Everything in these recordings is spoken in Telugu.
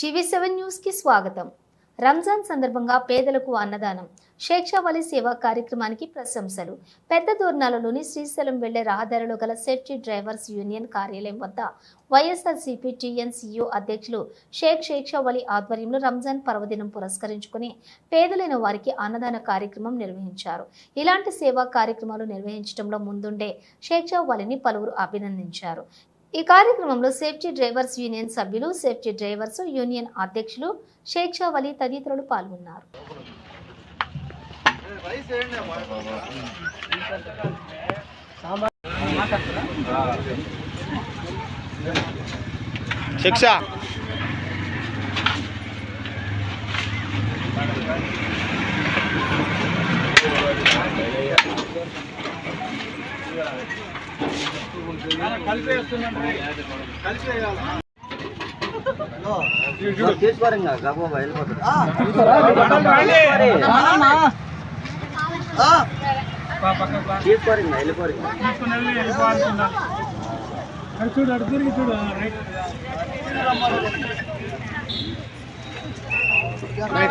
టీవీ7 న్యూస్ కి స్వాగతం. రంజాన్ సందర్భంగా పేదలకు అన్నదానం, షేక్షావలి సేవా కార్యక్రమానికి ప్రశంసలు. పెద్ద దోర్నాలలోని శ్రీశైలం వెళ్లే రహదారిలో గల సేఫ్టీ డ్రైవర్స్ యూనియన్ కార్యాలయం వద్ద వైఎస్ఆర్సీపీ టీఎన్సీయూ అధ్యక్షులు షేక్షావలి ఆధ్వర్యంలో రంజాన్ పర్వదినం పురస్కరించుకుని పేదలైన వారికి అన్నదాన కార్యక్రమం నిర్వహించారు. ఇలాంటి సేవా కార్యక్రమాలు నిర్వహించడంలో ముందుండే షేక్షావలిని పలువురు అభినందించారు. ఈ కార్యక్రమంలో సేఫ్టీ డ్రైవర్స్ యూనియన్ సభ్యులు, సేఫ్టీ డ్రైవర్స్ యూనియన్ అధ్యక్షులు షేక్షావలి తదితరులు పాల్గొన్నారు.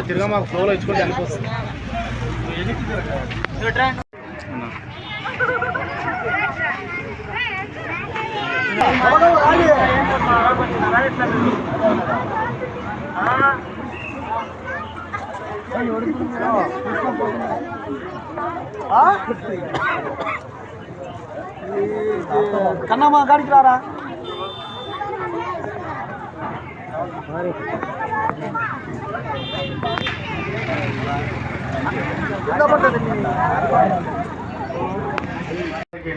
తిరగా మాకు ఫ్లోలో ఇచ్చుకుంటే అనిపిస్తుంది. కన్నమ్మ గాడికి రారా.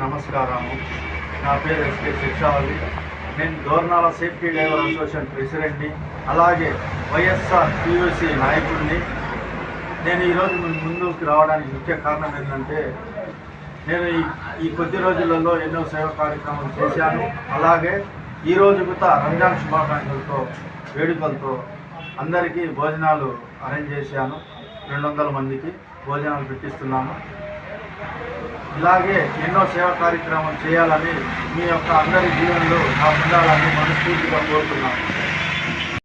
నమస్కారము. నా పేరు ఎస్కే శిక్షావళి. నేను దోర్నాల సేఫ్టీ డ్రైవర్ అసోసియేషన్ ప్రెసిడెంట్ని, అలాగే వైఎస్ఆర్ టీయూసీ నాయకుడిని. నేను ఈరోజు ముందుకు రావడానికి ముఖ్య కారణం ఏంటంటే, నేను ఈ కొద్ది రోజులలో ఎన్నో సేవా కార్యక్రమాలు చేశాను. అలాగే ఈరోజు కూడా రంజాన్ శుభాకాంక్షలతో వేడుకలతో అందరికీ భోజనాలు అరేంజ్ చేశాను. 200 మందికి భోజనాలు పెట్టిస్తున్నాను. ఇలాగే ఎన్నో సేవా కార్యక్రమాలు చేయాలని, మీ యొక్క అందరి జీవనంలో నా ఉండాలని మనస్ఫూర్తిగా కోరుతున్నాను.